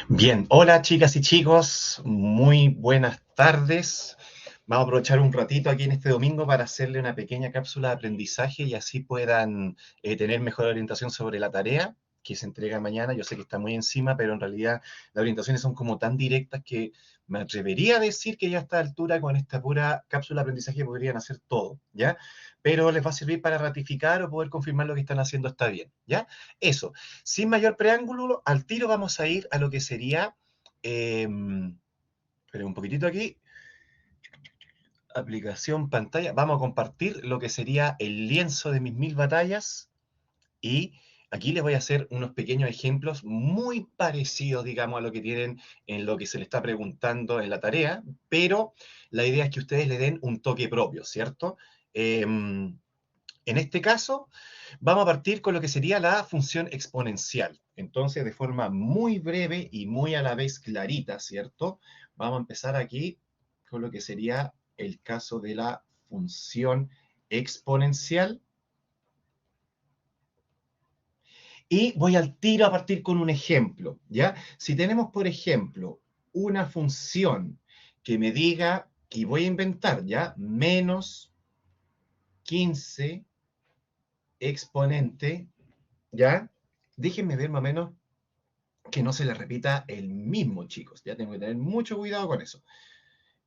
Bien, hola chicas y chicos, muy buenas tardes. Vamos a aprovechar un ratito aquí en este domingo para hacerle una pequeña cápsula de aprendizaje y así puedan tener mejor orientación sobre la tarea que se entrega mañana. Yo sé que está muy encima, pero en realidad las orientaciones son como tan directas que me atrevería a decir que ya a esta altura con esta pura cápsula de aprendizaje podrían hacer todo, ¿ya? Pero les va a servir para ratificar o poder confirmar lo que están haciendo está bien, ¿ya? Eso. Sin mayor preámbulo, al tiro vamos a ir a lo que sería, eh, esperen un poquitito aquí, aplicación pantalla, vamos a compartir lo que sería el lienzo de mis 1000 batallas y aquí les voy a hacer unos pequeños ejemplos muy parecidos, digamos, a lo que tienen en lo que se les está preguntando en la tarea, pero la idea es que ustedes le den un toque propio, ¿cierto? En este caso, vamos a partir con lo que sería la función exponencial. Entonces, de forma muy breve y muy a la vez clarita, ¿cierto? Vamos a empezar aquí con lo que sería el caso de la función exponencial. Y voy al tiro a partir con un ejemplo, ¿ya? Si tenemos, por ejemplo, una función que me diga, y voy a inventar, ¿ya? Menos 15 exponente, ¿ya? Déjenme ver más o menos que no se le repita el mismo, chicos. Ya tengo que tener mucho cuidado con eso.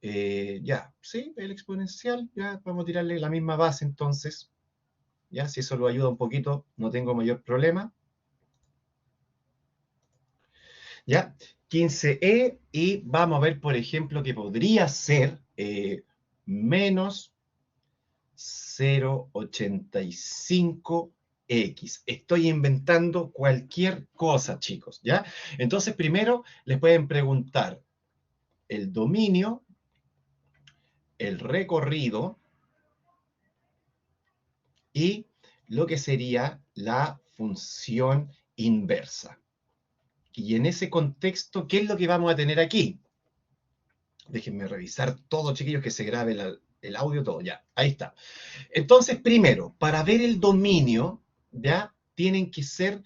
Ya, sí, el exponencial, ya vamos a tirarle la misma base entonces. Ya, si eso lo ayuda un poquito, no tengo mayor problema. Ya, 15e y vamos a ver, por ejemplo, que podría ser menos 0,85x. Estoy inventando cualquier cosa, chicos, ¿ya? Entonces, primero les pueden preguntar el dominio, el recorrido y lo que sería la función inversa. Y en ese contexto, ¿qué es lo que vamos a tener aquí? Déjenme revisar todo, chiquillos, que se grabe el audio, todo. Ya, ahí está. Entonces, primero, para ver el dominio, ya tienen que ser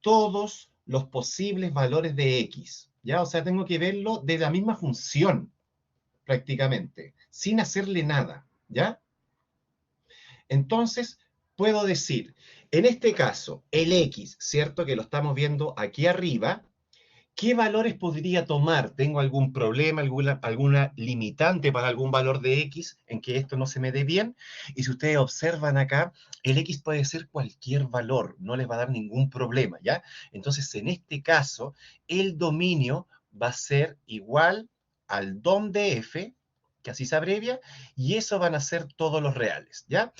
todos los posibles valores de x. Ya, o sea, tengo que verlo de la misma función, prácticamente, sin hacerle nada. ¿Ya? Entonces, puedo decir, en este caso, el x, ¿cierto? Que lo estamos viendo aquí arriba, ¿qué valores podría tomar? ¿Tengo algún problema, alguna limitante para algún valor de x en que esto no se me dé bien? Y si ustedes observan acá, el x puede ser cualquier valor, no les va a dar ningún problema, ¿ya? Entonces, en este caso, el dominio va a ser igual al dom de f, que así se abrevia, y eso van a ser todos los reales, ¿ya?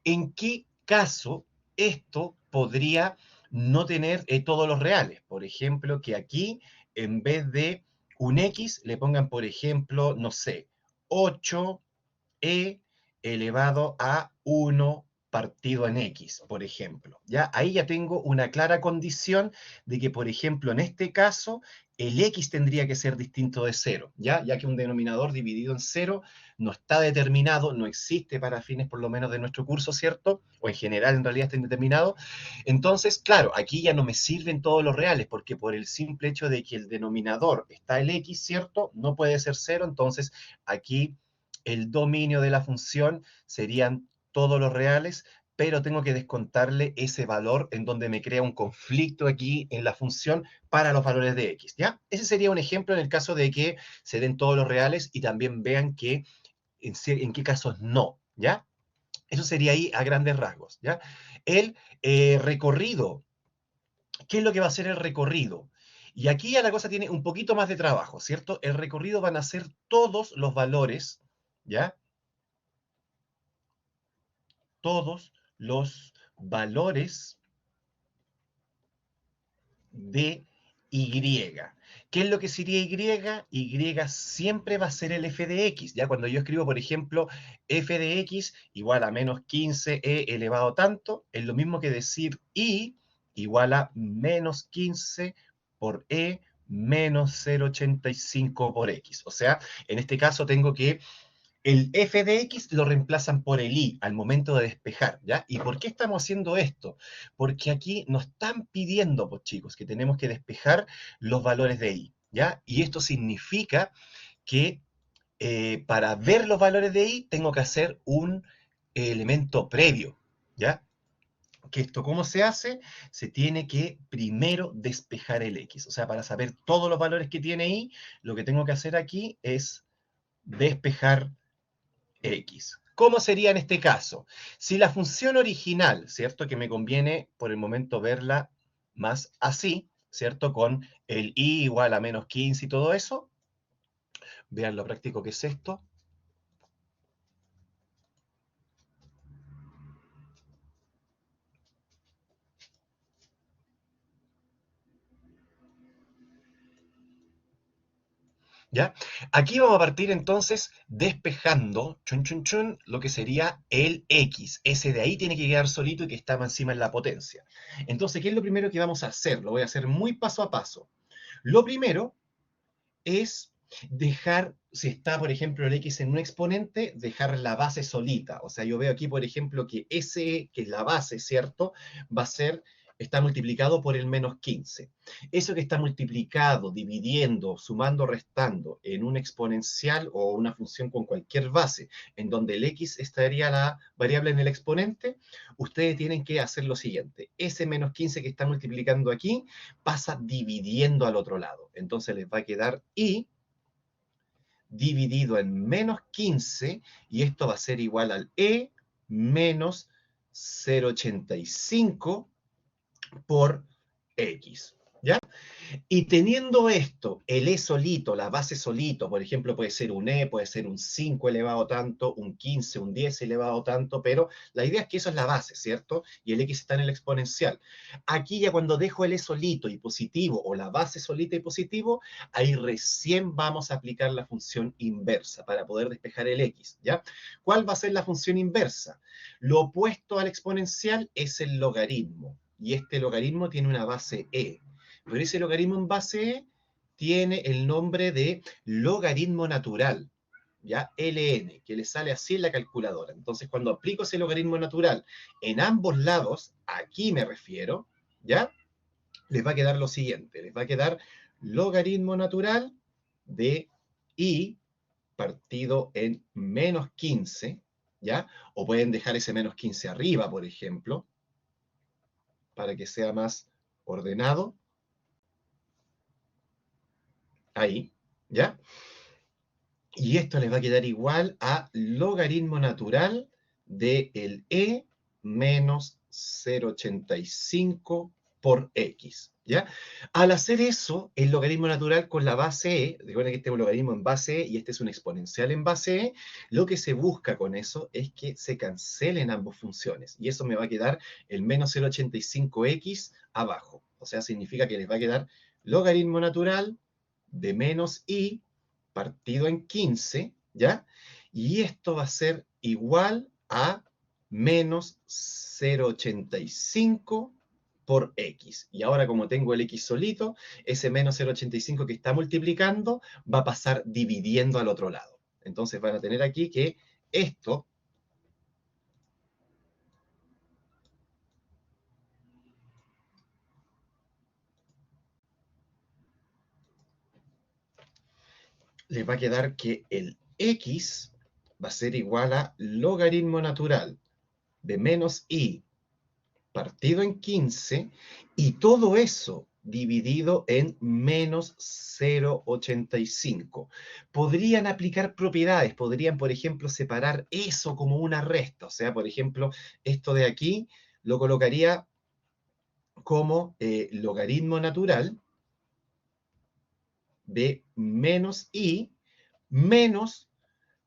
¿En qué caso esto podría no tener todos los reales? Por ejemplo, que aquí en vez de un X le pongan, por ejemplo, no sé, 8e elevado a 1 partido en X, por ejemplo. ¿Ya? Ahí ya tengo una clara condición de que, por ejemplo, en este caso, el X tendría que ser distinto de cero, ya que un denominador dividido en cero no está determinado, no existe para fines por lo menos de nuestro curso, ¿cierto? O en general en realidad está indeterminado. Entonces, claro, aquí ya no me sirven todos los reales, porque por el simple hecho de que el denominador está el X, ¿cierto? No puede ser cero, entonces aquí el dominio de la función serían todos los reales, pero tengo que descontarle ese valor en donde me crea un conflicto aquí en la función para los valores de x, ¿ya? Ese sería un ejemplo en el caso de que se den todos los reales y también vean que en qué casos no, ¿ya? Eso sería ahí a grandes rasgos, ¿ya? El recorrido, ¿qué es lo que va a ser el recorrido? Y aquí ya la cosa tiene un poquito más de trabajo, ¿cierto? El recorrido van a ser todos los valores, ¿ya? Todos los valores de Y. ¿Qué es lo que sería Y? Y siempre va a ser el f de x. Ya cuando yo escribo, por ejemplo, f de x igual a menos 15e elevado a tanto, es lo mismo que decir y igual a menos 15 por menos 0,85 por x. O sea, en este caso tengo que el f de x lo reemplazan por el y al momento de despejar, ¿ya? ¿Y por qué estamos haciendo esto? Porque aquí nos están pidiendo, pues chicos, que tenemos que despejar los valores de y, ¿ya? Y esto significa que para ver los valores de y tengo que hacer un elemento previo, ¿ya? Que esto, ¿cómo se hace? Se tiene que primero despejar el x. O sea, para saber todos los valores que tiene y, lo que tengo que hacer aquí es despejar x. ¿Cómo sería en este caso? Si la función original, ¿cierto? Que me conviene por el momento verla más así, ¿cierto? Con el i igual a menos 15 y todo eso. Vean lo práctico que es esto. ¿Ya? Aquí vamos a partir entonces despejando, chun, chun, chun, lo que sería el x. Ese de ahí tiene que quedar solito y que está más encima en la potencia. Entonces, ¿qué es lo primero que vamos a hacer? Lo voy a hacer muy paso a paso. Lo primero es dejar, si está, por ejemplo, el x en un exponente, dejar la base solita. O sea, yo veo aquí, por ejemplo, que ese, que es la base, ¿cierto? Va a ser, está multiplicado por el menos 15. Eso que está multiplicado, dividiendo, sumando, restando en un exponencial o una función con cualquier base, en donde el x estaría la variable en el exponente, ustedes tienen que hacer lo siguiente. Ese menos 15 que está multiplicando aquí, pasa dividiendo al otro lado. Entonces les va a quedar y dividido en menos 15, y esto va a ser igual al e menos 0,85 por x. ¿Ya? Y teniendo esto, el E solito, la base solito, por ejemplo, puede ser un E, puede ser un 5 elevado tanto, un 15, un 10 elevado tanto, pero la idea es que eso es la base, ¿cierto? Y el X está en el exponencial. Aquí ya cuando dejo el E solito y positivo, o la base solita y positivo, ahí recién vamos a aplicar la función inversa para poder despejar el X, ¿ya? ¿Cuál va a ser la función inversa? Lo opuesto al exponencial es el logaritmo, y este logaritmo tiene una base E. Pero ese logaritmo en base E tiene el nombre de logaritmo natural, ¿ya? LN, que le sale así en la calculadora. Entonces, cuando aplico ese logaritmo natural en ambos lados, aquí me refiero, ¿ya? Les va a quedar lo siguiente, les va a quedar logaritmo natural de I partido en menos 15, ¿ya? O pueden dejar ese menos 15 arriba, por ejemplo, para que sea más ordenado. Ahí, ¿ya? Y esto les va a quedar igual a logaritmo natural de el e menos 0,85 por x, ¿ya? Al hacer eso, el logaritmo natural con la base e, recuerden que este es un logaritmo en base e y este es un exponencial en base e, lo que se busca con eso es que se cancelen ambas funciones, y eso me va a quedar el menos 0,85x abajo. O sea, significa que les va a quedar logaritmo natural de menos i partido en 15, ¿ya? Y esto va a ser igual a menos 0,85 por x. Y ahora como tengo el x solito, ese menos 0,85 que está multiplicando va a pasar dividiendo al otro lado. Entonces van a tener aquí que esto les va a quedar que el x va a ser igual a logaritmo natural de menos i partido en 15, y todo eso dividido en menos 0,85. Podrían aplicar propiedades, podrían, por ejemplo, separar eso como una resta. O sea, por ejemplo, esto de aquí lo colocaría como logaritmo natural de menos i menos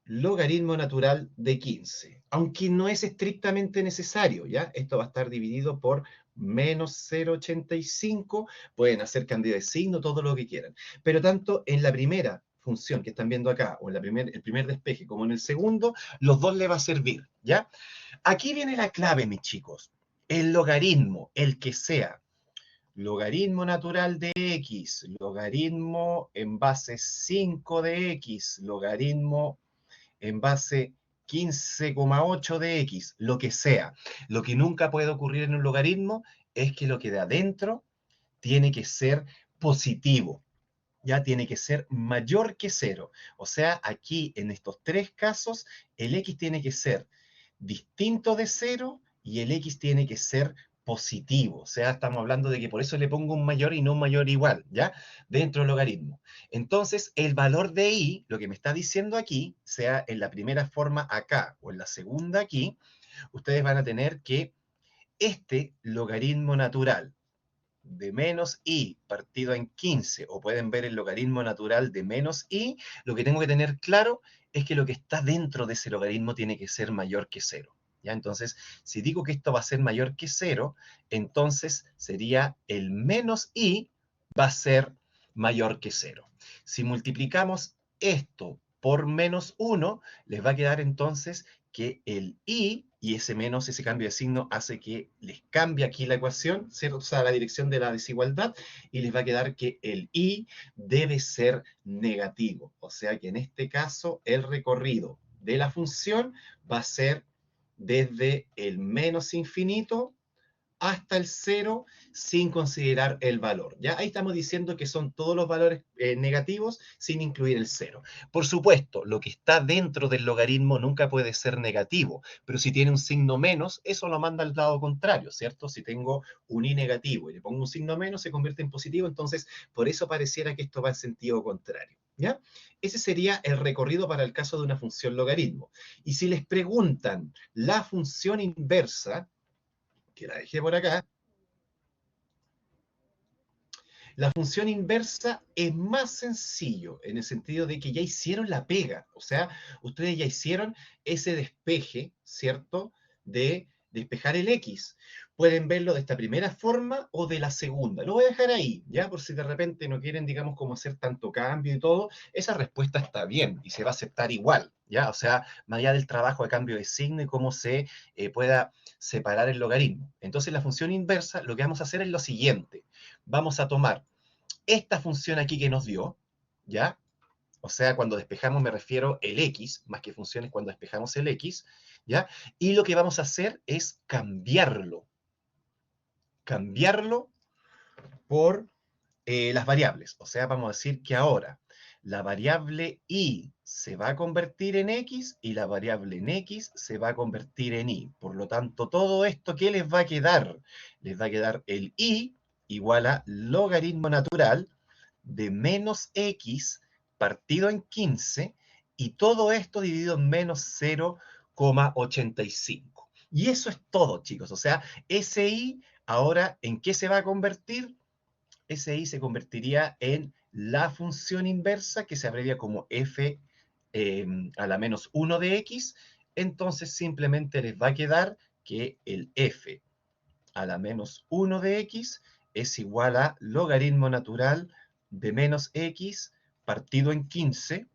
logaritmo natural de 15, aunque no es estrictamente necesario, ¿ya? Esto va a estar dividido por menos 0,85, pueden hacer cambio de signo, todo lo que quieran, pero tanto en la primera función que están viendo acá, o en el primer despeje, como en el segundo, los dos le va a servir, ¿ya? Aquí viene la clave, mis chicos, el logaritmo, el que sea, logaritmo natural de x, logaritmo en base 5 de x, logaritmo en base 15,8 de x, lo que sea. Lo que nunca puede ocurrir en un logaritmo es que lo que de adentro tiene que ser positivo, ya tiene que ser mayor que 0. O sea, aquí en estos tres casos, el x tiene que ser distinto de 0 y el x tiene que ser positivo. O sea, estamos hablando de que por eso le pongo un mayor y no un mayor igual, ¿ya? Dentro del logaritmo. Entonces, el valor de y, lo que me está diciendo aquí, sea en la primera forma acá o en la segunda aquí, ustedes van a tener que este logaritmo natural de menos i partido en 15, o pueden ver el logaritmo natural de menos i, lo que tengo que tener claro es que lo que está dentro de ese logaritmo tiene que ser mayor que 0. ¿Ya? Entonces, si digo que esto va a ser mayor que 0, entonces sería el menos i va a ser mayor que 0. Si multiplicamos esto por menos 1, les va a quedar entonces que el i, y ese menos, ese cambio de signo, hace que les cambie aquí la ecuación, ¿cierto? O sea, la dirección de la desigualdad, y les va a quedar que el i debe ser negativo. O sea que en este caso, el recorrido de la función va a ser desde el menos infinito hasta el 0 sin considerar el valor. ¿Ya? Ahí estamos diciendo que son todos los valores negativos sin incluir el 0. Por supuesto, lo que está dentro del logaritmo nunca puede ser negativo, pero si tiene un signo menos, eso lo manda al lado contrario, ¿cierto? Si tengo un i negativo y le pongo un signo menos, se convierte en positivo, entonces por eso pareciera que esto va en sentido contrario. ¿Ya? Ese sería el recorrido para el caso de una función logaritmo. Y si les preguntan la función inversa, que la dejé por acá, la función inversa es más sencillo en el sentido de que ya hicieron la pega, o sea, ustedes ya hicieron ese despeje, ¿cierto? De despejar el X. Pueden verlo de esta primera forma o de la segunda. Lo voy a dejar ahí, ¿ya? Por si de repente no quieren, digamos, cómo hacer tanto cambio y todo, esa respuesta está bien y se va a aceptar igual, ¿ya? O sea, más allá del trabajo de cambio de signo y cómo se pueda separar el logaritmo. Entonces, la función inversa, lo que vamos a hacer es lo siguiente. Vamos a tomar esta función aquí que nos dio, ¿ya? O sea, cuando despejamos me refiero el x, más que funciones cuando despejamos el x, ¿ya? Y lo que vamos a hacer es cambiarlo por las variables. O sea, vamos a decir que ahora la variable y se va a convertir en x y la variable en x se va a convertir en y. Por lo tanto, todo esto, ¿qué les va a quedar? Les va a quedar el y igual a logaritmo natural de menos x partido en 15 y todo esto dividido en menos 0,85. Y eso es todo, chicos. O sea, ese y ahora, ¿en qué se va a convertir? Ese i se convertiría en la función inversa que se abrevia como f a la menos 1 de x. Entonces simplemente les va a quedar que el f a la menos 1 de x es igual a logaritmo natural de menos x partido en 15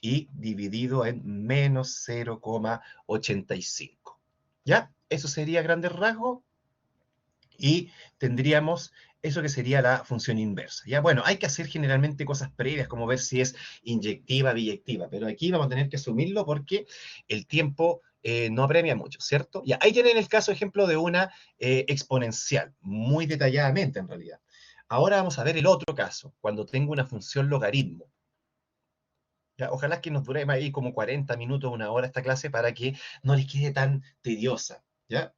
y dividido en menos 0,85. ¿Ya? Eso sería a grandes rasgos y tendríamos eso que sería la función inversa. ¿Ya? Bueno, hay que hacer generalmente cosas previas, como ver si es inyectiva, biyectiva, pero aquí vamos a tener que asumirlo porque el tiempo no apremia mucho, ¿cierto? Ya, ahí tienen el caso ejemplo de una exponencial, muy detalladamente en realidad. Ahora vamos a ver el otro caso, cuando tengo una función logaritmo. ¿Ya? Ojalá que nos dure ahí como 40 minutos, una hora esta clase para que no les quede tan tediosa, ¿ya?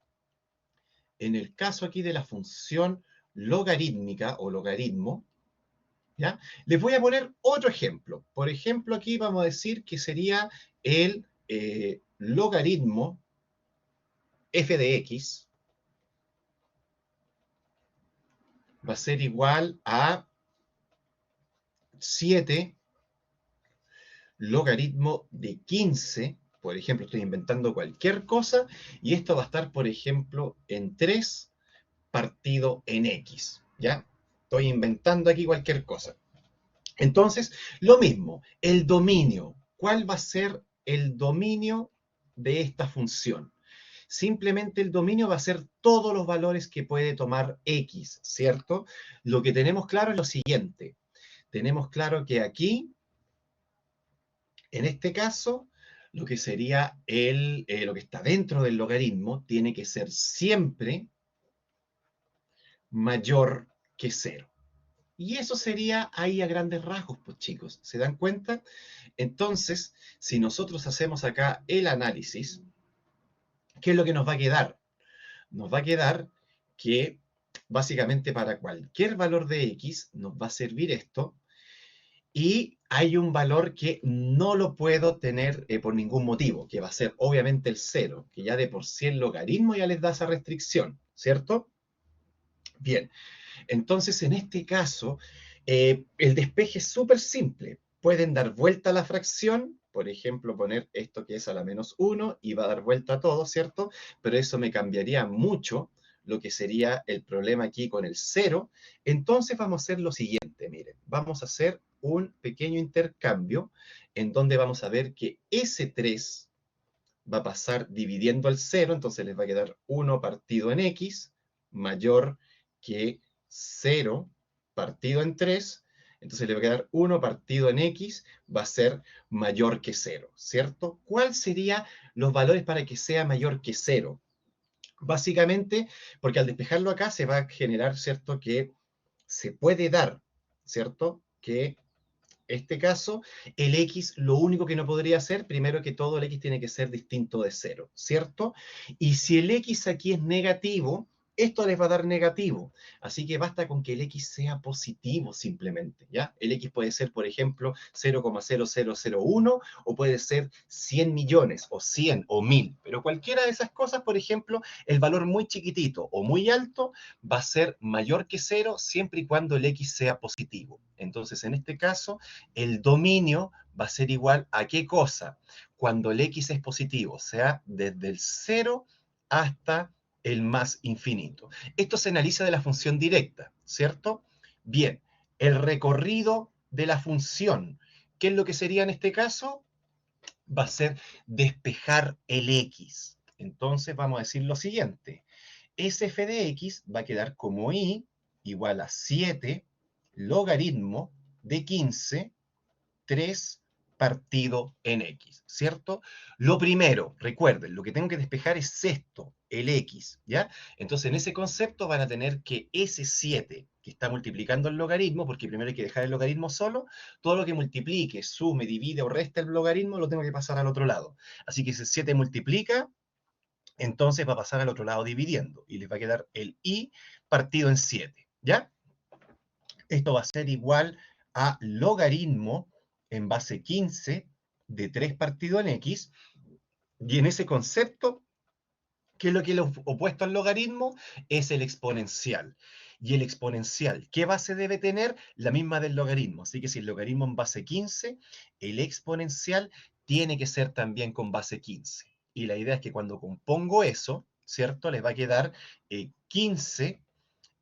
En el caso aquí de la función logarítmica o logaritmo, ¿ya? Les voy a poner otro ejemplo. Por ejemplo, aquí vamos a decir que sería el logaritmo f de x va a ser igual a 7 logaritmo de 15, por ejemplo, estoy inventando cualquier cosa, y esto va a estar, por ejemplo, en 3 partido en x, ¿ya? Estoy inventando aquí cualquier cosa. Entonces, lo mismo, el dominio. ¿Cuál va a ser el dominio de esta función? Simplemente el dominio va a ser todos los valores que puede tomar x, ¿cierto? Lo que tenemos claro es lo siguiente. Tenemos claro que aquí, en este caso, lo que sería lo que está dentro del logaritmo tiene que ser siempre mayor que cero. Y eso sería ahí a grandes rasgos, pues chicos, ¿se dan cuenta? Entonces, si nosotros hacemos acá el análisis, ¿qué es lo que nos va a quedar? Nos va a quedar que básicamente para cualquier valor de x nos va a servir esto, y hay un valor que no lo puedo tener por ningún motivo, que va a ser obviamente el cero, que ya de por sí el logaritmo ya les da esa restricción, ¿cierto? Bien, entonces en este caso el despeje es súper simple. Pueden dar vuelta a la fracción, por ejemplo, poner esto que es a la menos 1 y va a dar vuelta a todo, ¿cierto? Pero eso me cambiaría mucho lo que sería el problema aquí con el cero. Entonces vamos a hacer lo siguiente, miren, vamos a hacer un pequeño intercambio en donde vamos a ver que ese 3 va a pasar dividiendo al 0, entonces les va a quedar 1 partido en x mayor que 0 partido en 3, entonces le va a quedar 1 partido en x, va a ser mayor que 0, ¿cierto? ¿Cuáles serían los valores para que sea mayor que 0? Básicamente, porque al despejarlo acá se va a generar, ¿cierto? Que se puede dar, ¿cierto? Que este caso, el x lo único que no podría ser, primero que todo, el x tiene que ser distinto de 0, ¿cierto? Y si el x aquí es negativo, esto les va a dar negativo. Así que basta con que el x sea positivo simplemente, ¿ya? El x puede ser, por ejemplo, 0,0001 o puede ser 100 millones o 100 o 1000. Pero cualquiera de esas cosas, por ejemplo, el valor muy chiquitito o muy alto va a ser mayor que 0 siempre y cuando el x sea positivo. Entonces, en este caso, el dominio va a ser igual a ¿qué cosa? Cuando el x es positivo, o sea, desde el 0 hasta el más infinito. Esto se analiza de la función directa, ¿cierto? Bien, el recorrido de la función, ¿qué es lo que sería en este caso? Va a ser despejar el x. Entonces vamos a decir lo siguiente. SF de x va a quedar como y igual a 7 logaritmo de 15 3 partido en x, ¿cierto? Lo primero, recuerden, lo que tengo que despejar es esto, el x, ¿ya? Entonces, en ese concepto van a tener que ese 7 que está multiplicando el logaritmo, porque primero hay que dejar el logaritmo solo, todo lo que multiplique, sume, divide o resta el logaritmo, lo tengo que pasar al otro lado. Así que ese 7 multiplica, entonces va a pasar al otro lado dividiendo, y les va a quedar el y partido en 7, ¿ya? Esto va a ser igual a logaritmo en base 15 de 3 partido en x, y en ese concepto, ¿qué es lo que es lo opuesto al logaritmo? Es el exponencial. Y el exponencial, ¿qué base debe tener? La misma del logaritmo. Así que si el logaritmo en base 15, el exponencial tiene que ser también con base 15. Y la idea es que cuando compongo eso, ¿cierto? Les va a quedar 15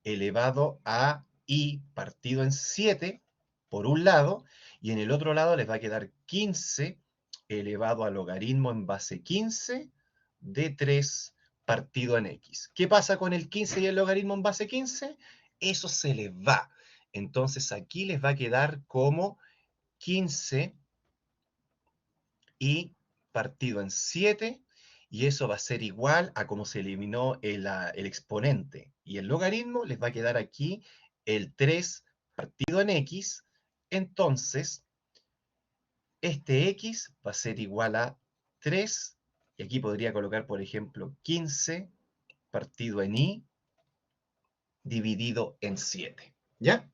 elevado a i partido en 7 por un lado, y en el otro lado les va a quedar 15 elevado a logaritmo en base 15 de 3 partido en x. ¿Qué pasa con el 15 y el logaritmo en base 15? Eso se les va. Entonces aquí les va a quedar como 15 y partido en 7, y eso va a ser igual a como se eliminó el exponente. Y el logaritmo les va a quedar aquí el 3 partido en x. Entonces, este x va a ser igual a 3, y aquí podría colocar, por ejemplo, 15 partido en y dividido en 7. ¿Ya?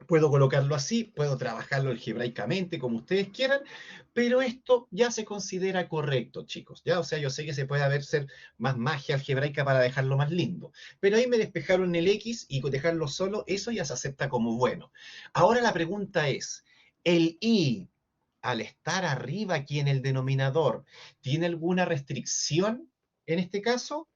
Puedo colocarlo así, puedo trabajarlo algebraicamente como ustedes quieran, pero esto ya se considera correcto, chicos, ¿ya? O sea, yo sé que se puede hacer más magia algebraica para dejarlo más lindo, pero ahí me despejaron el x y con dejarlo solo, eso ya se acepta como bueno. Ahora la pregunta es, ¿el y, al estar arriba aquí en el denominador, tiene alguna restricción en este caso?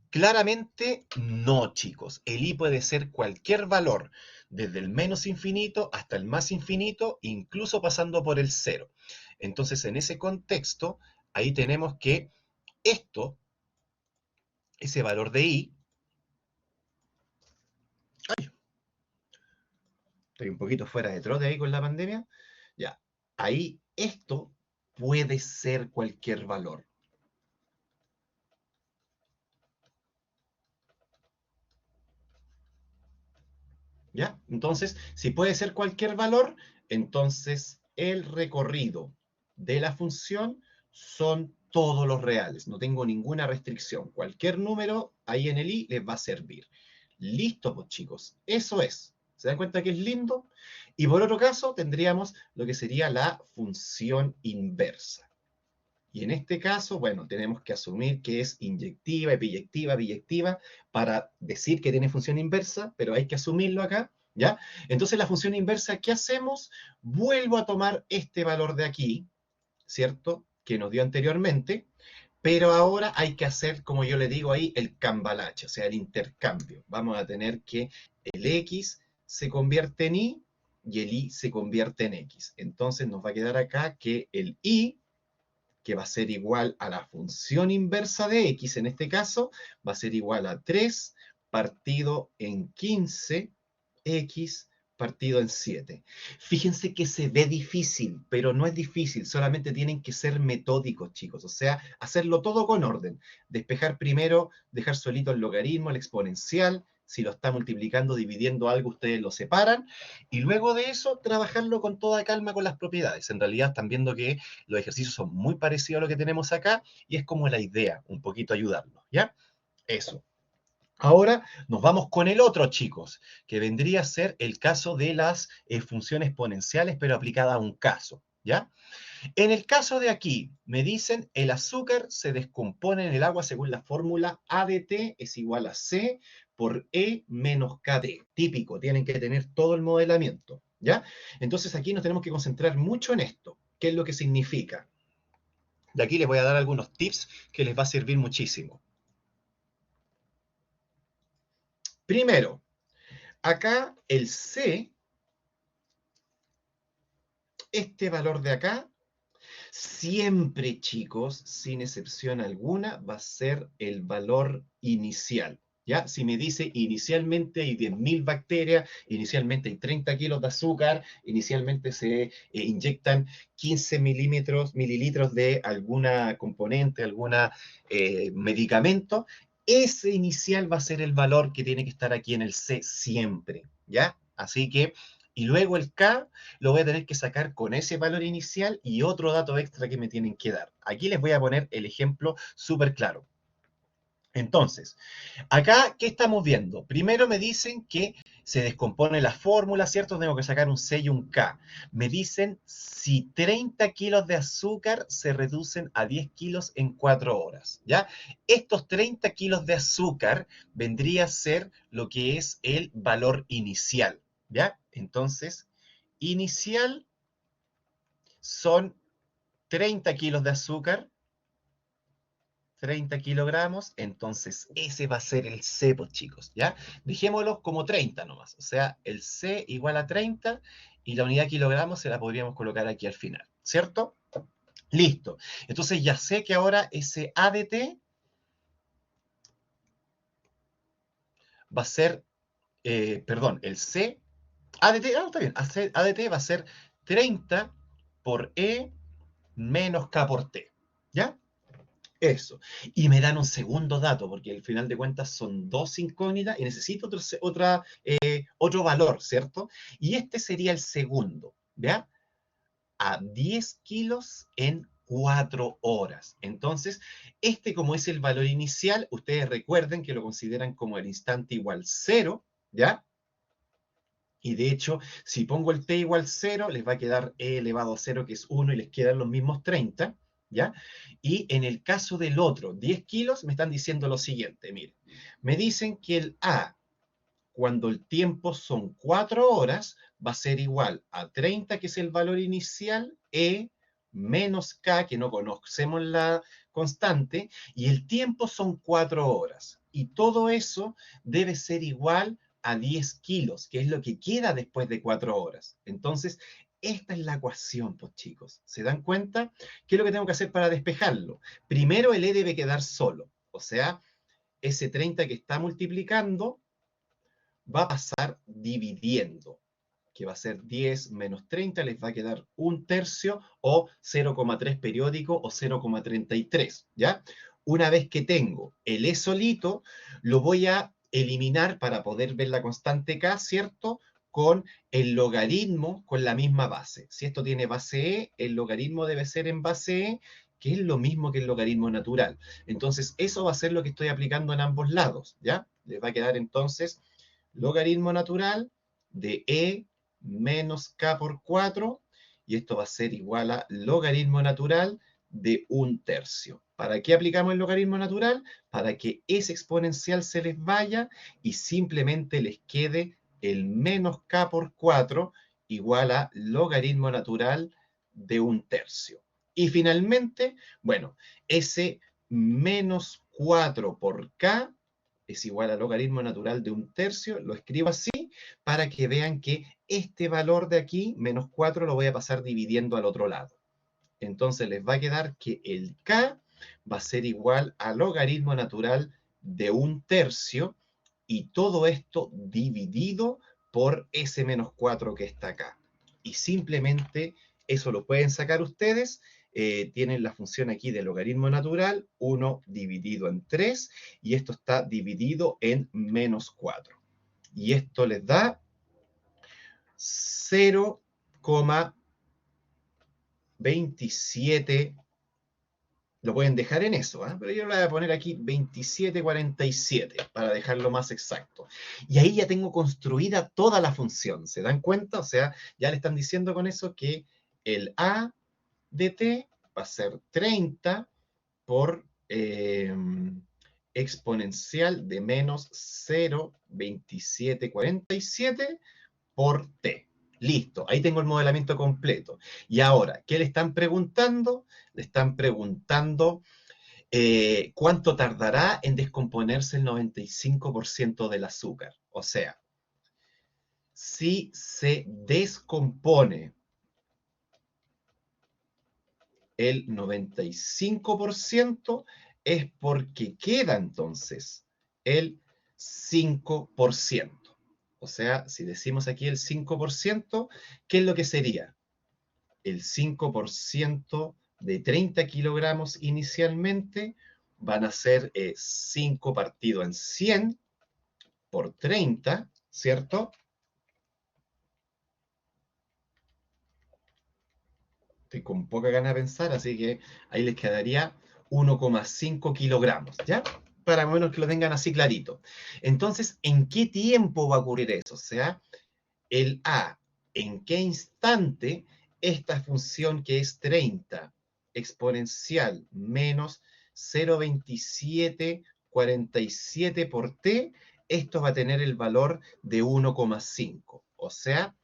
Claramente no, chicos. El i puede ser cualquier valor, desde el menos infinito hasta el más infinito, incluso pasando por el cero. Entonces, en ese contexto, ahí tenemos que esto, ese valor de i, estoy un poquito fuera de trote ahí con la pandemia, ya. ahí esto puede ser cualquier valor. ¿Ya? Entonces, si puede ser cualquier valor, entonces el recorrido de la función son todos los reales. No tengo ninguna restricción. Cualquier número ahí en el i les va a servir. Listo, pues chicos. Eso es. ¿Se dan cuenta que es lindo? Y por otro caso, tendríamos lo que sería la función inversa. Y en este caso, bueno, tenemos que asumir que es inyectiva, epiyectiva, biyectiva, para decir que tiene función inversa, pero hay que asumirlo acá, ¿ya? Entonces la función inversa, ¿qué hacemos? Vuelvo a tomar este valor de aquí, ¿cierto? Que nos dio anteriormente, pero ahora hay que hacer, como yo le digo ahí, el cambalache, o sea, el intercambio. Vamos a tener que el x se convierte en y el y se convierte en x. Entonces nos va a quedar acá que el y, que va a ser igual a la función inversa de x, en este caso, va a ser igual a 3 partido en 15 x partido en 7. Fíjense que se ve difícil, pero no es difícil, solamente tienen que ser metódicos, chicos, o sea, hacerlo todo con orden. Despejar primero, dejar solito el logaritmo, el exponencial, si lo está multiplicando, dividiendo algo, ustedes lo separan, y luego de eso, trabajarlo con toda calma con las propiedades. En realidad están viendo que los ejercicios son muy parecidos a lo que tenemos acá, y es como la idea, un poquito ayudarnos, ¿ya? Eso. Ahora nos vamos con el otro, chicos, que vendría a ser el caso de las funciones exponenciales, pero aplicada a un caso, ¿ya? En el caso de aquí, me dicen el azúcar se descompone en el agua según la fórmula A de T es igual a C por E menos KT. Típico, tienen que tener todo el modelamiento, ¿ya? Entonces aquí nos tenemos que concentrar mucho en esto. ¿Qué es lo que significa? De aquí les voy a dar algunos tips que les va a servir muchísimo. Primero, acá el C, este valor de acá, siempre, chicos, sin excepción alguna, va a ser el valor inicial. ¿Ya? Si me dice inicialmente hay 10.000 bacterias, inicialmente hay 30 kilos de azúcar, inicialmente se inyectan 15 mililitros de alguna componente, alguna medicamento, ese inicial va a ser el valor que tiene que estar aquí en el C siempre. ¿Ya? Así que, y luego el K lo voy a tener que sacar con ese valor inicial y otro dato extra que me tienen que dar. Aquí les voy a poner el ejemplo súper claro. Entonces, acá, ¿qué estamos viendo? Primero me dicen que se descompone la fórmula, ¿cierto? Tengo que sacar un C y un K. Me dicen si 30 kilos de azúcar se reducen a 10 kilos en 4 horas, ¿ya? Estos 30 kilos de azúcar vendría a ser lo que es el valor inicial, ¿ya? Entonces, inicial son 30 kilos de azúcar, 30 kilogramos, entonces ese va a ser el C, pues chicos, ¿ya? Dejémoslo como 30 nomás, o sea, el C igual a 30 y la unidad kilogramos se la podríamos colocar aquí al final, ¿cierto? Listo. Entonces ya sé que ahora ese ADT va a ser, perdón, el C, ADT, está bien, ADT va a ser 30 por E menos K por T, ¿ya? Eso. Y me dan un segundo dato, porque al final de cuentas son dos incógnitas y necesito otro valor, ¿cierto? Y este sería el segundo, ¿ya? A 10 kilos en 4 horas. Entonces, este como es el valor inicial, ustedes recuerden que lo consideran como el instante igual cero, ¿ya? Y de hecho, si pongo el t igual 0, les va a quedar e elevado a 0, que es 1, y les quedan los mismos 30, ¿ya? Y en el caso del otro, 10 kilos, me están diciendo lo siguiente, miren. Me dicen que el A, cuando el tiempo son 4 horas, va a ser igual a 30, que es el valor inicial, E menos K, que no conocemos la constante, y el tiempo son 4 horas. Y todo eso debe ser igual a 10 kilos, que es lo que queda después de 4 horas. Entonces, esta es la ecuación, pues chicos. ¿Se dan cuenta? ¿Qué es lo que tengo que hacer para despejarlo? Primero el E debe quedar solo, o sea, ese 30 que está multiplicando va a pasar dividiendo. que va a ser 10 menos 30, les va a quedar 1/3 o 0,3 periódico o 0,33, ¿ya? Una vez que tengo el E solito, lo voy a eliminar para poder ver la constante K, ¿cierto? Con el logaritmo con la misma base. Si esto tiene base E, el logaritmo debe ser en base E, que es lo mismo que el logaritmo natural. Entonces, eso va a ser lo que estoy aplicando en ambos lados, ¿ya? Les va a quedar entonces logaritmo natural de E menos K por 4, y esto va a ser igual a logaritmo natural de 1/3. ¿Para qué aplicamos el logaritmo natural? Para que ese exponencial se les vaya y simplemente les quede el menos K por 4 igual a logaritmo natural de 1/3. Y finalmente, bueno, ese menos 4 por K es igual al logaritmo natural de 1/3, lo escribo así para que vean que este valor de aquí, menos 4, lo voy a pasar dividiendo al otro lado. Entonces les va a quedar que el K va a ser igual al logaritmo natural de 1/3 y todo esto dividido por ese menos 4 que está acá. Y simplemente eso lo pueden sacar ustedes. Tienen la función aquí de logaritmo natural, 1 dividido en 3, y esto está dividido en menos 4. Y esto les da 0,27. Lo pueden dejar en eso, ¿eh? Pero yo le voy a poner aquí 2747 para dejarlo más exacto. Y ahí ya tengo construida toda la función, ¿se dan cuenta? O sea, ya le están diciendo con eso que el a de t va a ser 30 por exponencial de menos 0,2747 por t. Listo, ahí tengo el modelamiento completo. Y ahora, ¿qué le están preguntando? Le están preguntando cuánto tardará en descomponerse el 95% del azúcar. O sea, si se descompone el 95% es porque queda entonces el 5%. O sea, si decimos aquí el 5%, ¿qué es lo que sería? El 5% de 30 kilogramos inicialmente van a ser 5 partido en 100 por 30, ¿cierto? Estoy con poca gana de pensar, así que ahí les quedaría 1,5 kilogramos, ¿ya? Para menos que lo tengan así clarito. Entonces, ¿en qué tiempo va a ocurrir eso? O sea, el A, ¿en qué instante esta función que es 30 exponencial menos 0,2747 por t, esto va a tener el valor de 1,5? O sea,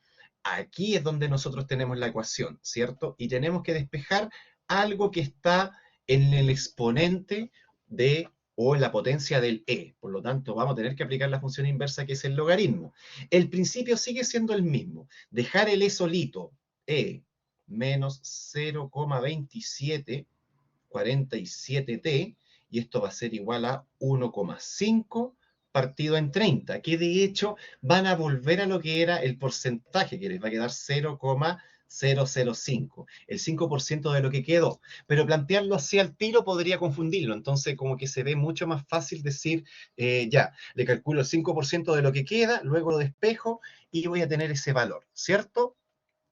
aquí es donde nosotros tenemos la ecuación, ¿cierto? Y tenemos que despejar algo que está en el exponente de o en la potencia del e. Por lo tanto, vamos a tener que aplicar la función inversa, que es el logaritmo. El principio sigue siendo el mismo. Dejar el e solito, e menos 0,2747t, y esto va a ser igual a 1,5 partido en 30, que de hecho van a volver a lo que era el porcentaje, que les va a quedar 0,005, el 5% de lo que quedó. Pero plantearlo así al tiro podría confundirlo, entonces como que se ve mucho más fácil decir, ya, le calculo el 5% de lo que queda, luego lo despejo y voy a tener ese valor, ¿cierto?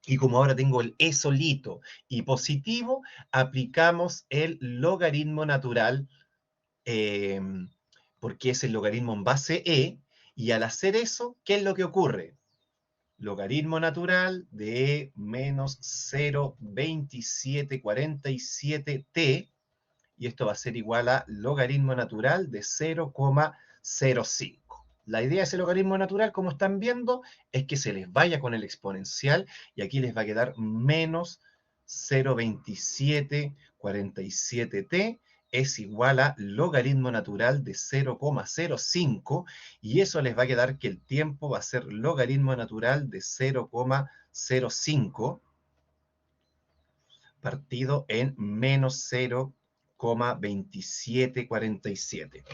Y como ahora tengo el e solito y positivo, aplicamos el logaritmo natural, eh, porque es el logaritmo en base e, y al hacer eso, ¿qué es lo que ocurre? Logaritmo natural de e menos 0,2747t, y esto va a ser igual a logaritmo natural de 0,05. La idea de ese logaritmo natural, como están viendo, es que se les vaya con el exponencial y aquí les va a quedar menos 0,2747t es igual a logaritmo natural de 0,05, y eso les va a quedar que el tiempo va a ser logaritmo natural de 0,05 partido en menos 0,2747.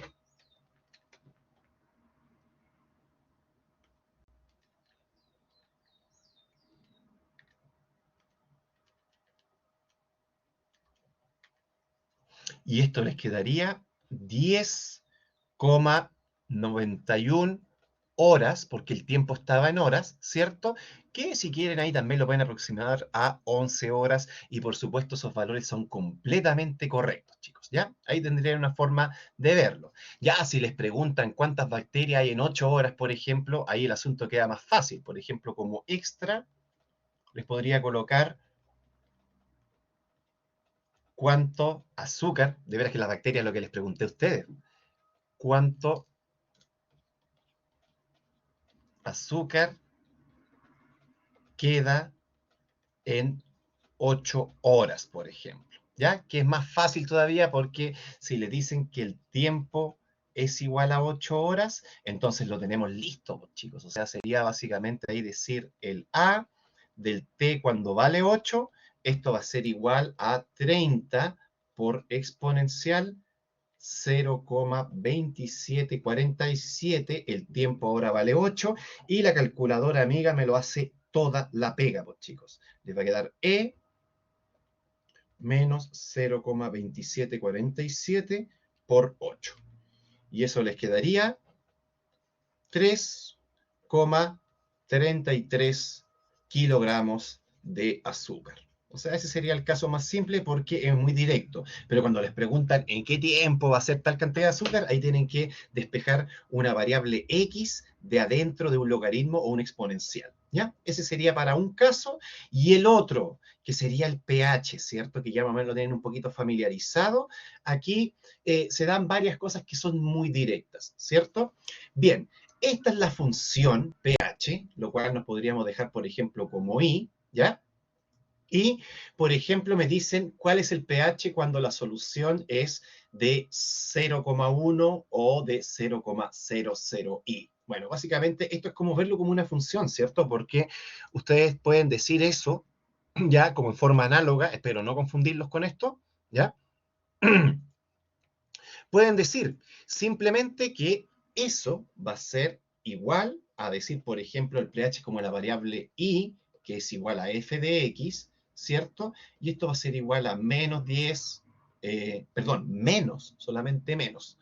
y esto les quedaría 10,91 horas, porque el tiempo estaba en horas, ¿cierto? Que si quieren ahí también lo pueden aproximar a 11 horas y por supuesto esos valores son completamente correctos, chicos, ¿ya? Ahí tendrían una forma de verlo. Ya si les preguntan cuántas bacterias hay en 8 horas, por ejemplo, ahí el asunto queda más fácil. Por ejemplo, como extra, les podría colocar cuánto azúcar, de veras que las bacterias es lo que les pregunté a ustedes, cuánto azúcar queda en 8 horas, por ejemplo, ¿ya? Que es más fácil todavía porque si le dicen que el tiempo es igual a 8 horas, entonces lo tenemos listo, pues, chicos. O sea, sería básicamente ahí decir el A del T cuando vale 8, esto va a ser igual a 30 por exponencial 0,2747, el tiempo ahora vale 8, y la calculadora amiga me lo hace toda la pega, pues chicos. Les va a quedar E menos 0,2747 por 8. Y eso les quedaría 3,33 kilogramos de azúcar. O sea, ese sería el caso más simple porque es muy directo. Pero cuando les preguntan en qué tiempo va a ser tal cantidad de azúcar, ahí tienen que despejar una variable X de adentro de un logaritmo o un exponencial. ¿Ya? Ese sería para un caso. Y el otro, que sería el pH, ¿cierto? Que ya más o menos lo tienen un poquito familiarizado. Aquí se dan varias cosas que son muy directas, ¿cierto? Bien, esta es la función pH, lo cual nos podríamos dejar, por ejemplo, como I, ¿ya? Y, por ejemplo, me dicen cuál es el pH cuando la solución es de 0,1 o de 0,00i. Bueno, básicamente esto es como verlo como una función, ¿cierto? Porque ustedes pueden decir eso ya como en forma análoga, espero no confundirlos con esto, ¿ya? Pueden decir simplemente que eso va a ser igual a decir, por ejemplo, el pH como la variable i, que es igual a f de x, ¿cierto? Y esto va a ser igual a menos 10, menos, solamente menos,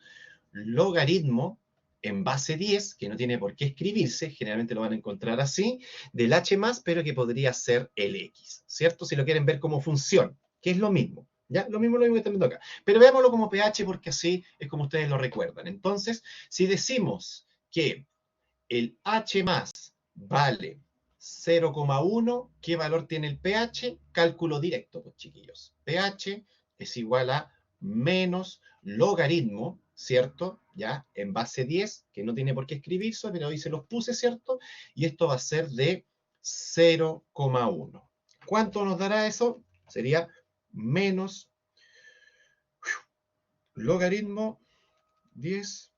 logaritmo en base 10, que no tiene por qué escribirse, generalmente lo van a encontrar así, del h más, pero que podría ser el x, ¿cierto? Si lo quieren ver como función, que es lo mismo. ¿Ya? Lo mismo que estamos viendo acá. Pero veámoslo como pH porque así es como ustedes lo recuerdan. Entonces, si decimos que el H más vale 0,1, ¿qué valor tiene el pH? Cálculo directo, pues chiquillos. pH es igual a menos logaritmo, ¿cierto? Ya, en base 10, que no tiene por qué escribirse, pero ahí se los puse, ¿cierto? Y esto va a ser de 0,1. ¿Cuánto nos dará eso? Sería menos logaritmo 10,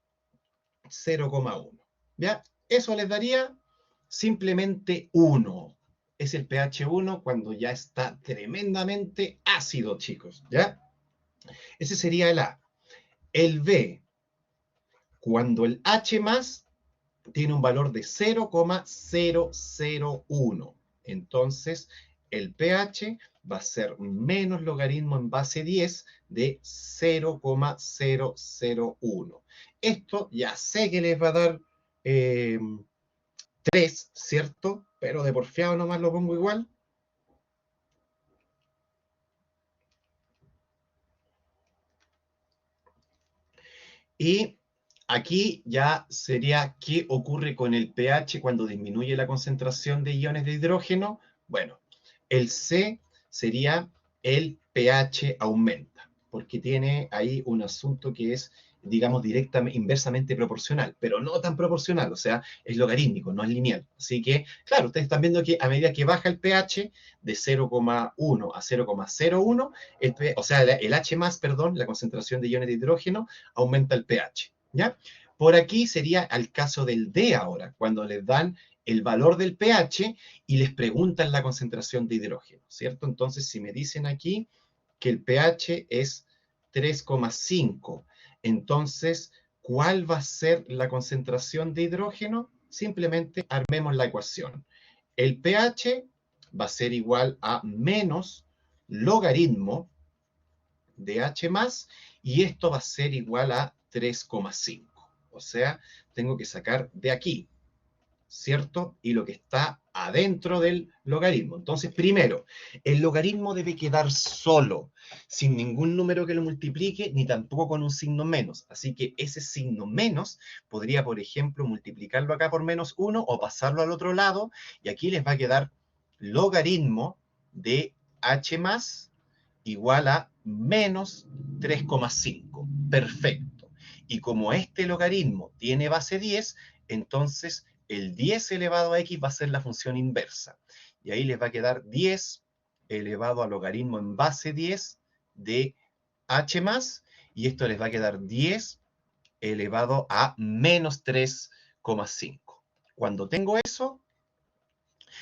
0,1. ¿Ya? Eso les daría simplemente 1. Es el pH 1 cuando ya está tremendamente ácido, chicos. ¿Ya? Ese sería el A. El B, cuando el H más tiene un valor de 0,001. Entonces, el pH va a ser menos logaritmo en base 10 de 0,001. Esto ya sé que les va a dar 3, ¿cierto? Pero de porfiado nomás lo pongo igual. Y aquí ya sería qué ocurre con el pH cuando disminuye la concentración de iones de hidrógeno. Bueno, el C sería el pH aumenta, porque tiene ahí un asunto que es, digamos, directamente, inversamente proporcional, pero no tan proporcional, o sea, es logarítmico, no es lineal. Así que, claro, ustedes están viendo que a medida que baja el pH de 0,1 a 0,01, o sea, el H más, perdón, la concentración de iones de hidrógeno, aumenta el pH, ¿ya? Por aquí sería el caso del D ahora, cuando les dan el valor del pH y les preguntan la concentración de hidrógeno, ¿cierto? Entonces, si me dicen aquí que el pH es 3,5, entonces, ¿cuál va a ser la concentración de hidrógeno? Simplemente armemos la ecuación. El pH va a ser igual a menos logaritmo de H más, y esto va a ser igual a 3,5. O sea, tengo que sacar de aquí, ¿cierto? Y lo que está adentro del logaritmo. Entonces, primero, el logaritmo debe quedar solo, sin ningún número que lo multiplique, ni tampoco con un signo menos. Así que ese signo menos podría, por ejemplo, multiplicarlo acá por -1 o pasarlo al otro lado, y aquí les va a quedar logaritmo de h más igual a menos 3,5. Perfecto. Y como este logaritmo tiene base 10, entonces el 10 elevado a x va a ser la función inversa. Y ahí les va a quedar 10 elevado a logaritmo en base 10 de h más, y esto les va a quedar 10 elevado a menos 3,5. Cuando tengo eso,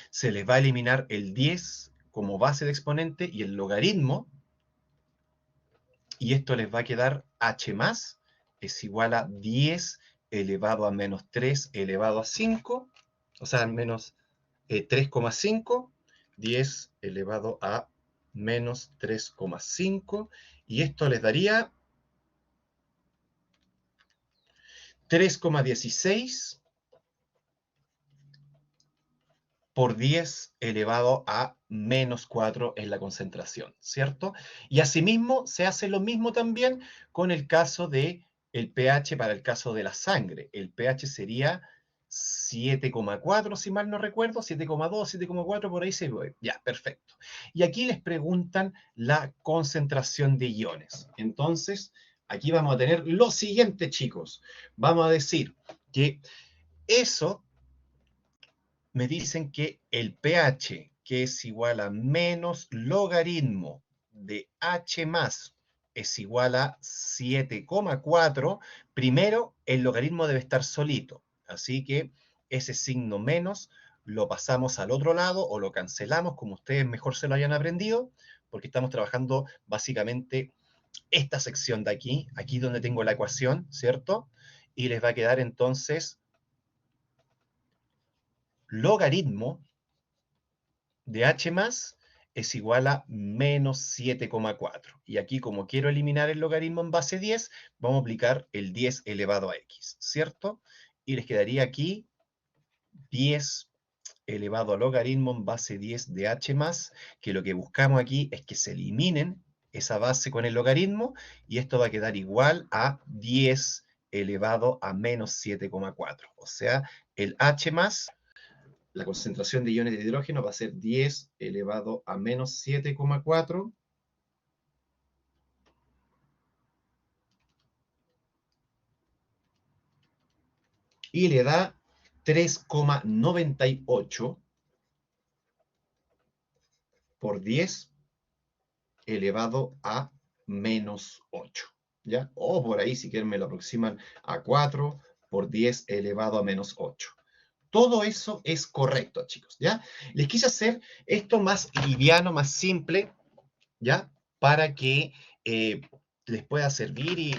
se les va a eliminar el 10 como base de exponente y el logaritmo, y esto les va a quedar h más es igual a 10 elevado a menos 3 elevado a 5, o sea, menos 3,5, 10 elevado a menos 3,5, y esto les daría 3,16 por 10 elevado a menos 4 en la concentración, ¿cierto? Y asimismo se hace lo mismo también con el caso de el pH para el caso de la sangre. El pH sería 7,4, si mal no recuerdo, 7,2, 7,4, por ahí se ve. Ya, perfecto. Y aquí les preguntan la concentración de iones. Entonces, aquí vamos a tener lo siguiente, chicos. Vamos a decir que eso me dicen que el pH, que es igual a menos logaritmo de h más es igual a 7,4, primero el logaritmo debe estar solito. Así que ese signo menos lo pasamos al otro lado o lo cancelamos como ustedes mejor se lo hayan aprendido, porque estamos trabajando básicamente esta sección de aquí, aquí donde tengo la ecuación, ¿cierto? Y les va a quedar entonces logaritmo de h más es igual a menos 7,4. Y aquí, como quiero eliminar el logaritmo en base 10, vamos a aplicar el 10 elevado a x, ¿cierto? Y les quedaría aquí 10 elevado a logaritmo en base 10 de h más, que lo que buscamos aquí es que se eliminen esa base con el logaritmo, y esto va a quedar igual a 10 elevado a menos 7,4. O sea, el h más, la concentración de iones de hidrógeno va a ser 10 elevado a menos 7,4 y le da 3,98 por 10 elevado a menos 8. ¿Ya? O por ahí, si quieren, me lo aproximan a 4 por 10 elevado a menos 8. Todo eso es correcto, chicos, ¿ya? Les quise hacer esto más liviano, más simple, ¿ya? Para que les pueda servir y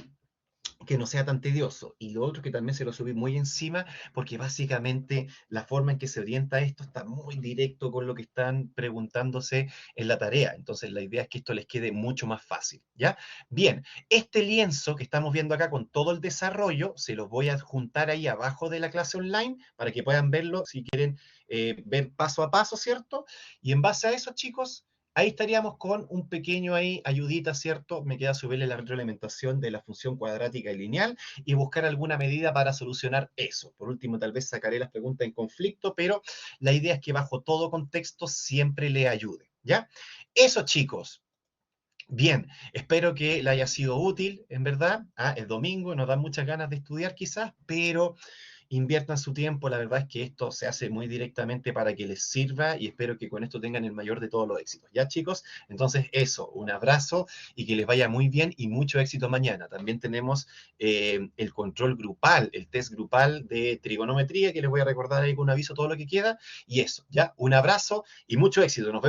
que no sea tan tedioso. Y lo otro que también se lo subí muy encima, porque básicamente la forma en que se orienta esto está muy directo con lo que están preguntándose en la tarea. Entonces la idea es que esto les quede mucho más fácil, ¿ya? Bien, este lienzo que estamos viendo acá con todo el desarrollo, se los voy a adjuntar ahí abajo de la clase online para que puedan verlo si quieren ver paso a paso, ¿cierto? Y en base a eso, chicos, ahí estaríamos con un pequeño ahí ayudita, ¿cierto? Me queda subirle la retroalimentación de la función cuadrática y lineal y buscar alguna medida para solucionar eso. Por último, tal vez sacaré las preguntas en conflicto, pero la idea es que bajo todo contexto siempre le ayude, ¿ya? Eso, chicos. Bien, espero que le haya sido útil, en verdad. Es domingo, nos dan muchas ganas de estudiar quizás, pero inviertan su tiempo. La verdad es que esto se hace muy directamente para que les sirva y espero que con esto tengan el mayor de todos los éxitos. ¿Ya, chicos? Entonces, eso, un abrazo y que les vaya muy bien y mucho éxito mañana. También tenemos el control grupal, el test grupal de trigonometría, que les voy a recordar ahí con un aviso todo lo que queda. Y eso, ¿ya? Un abrazo y mucho éxito. Nos vemos.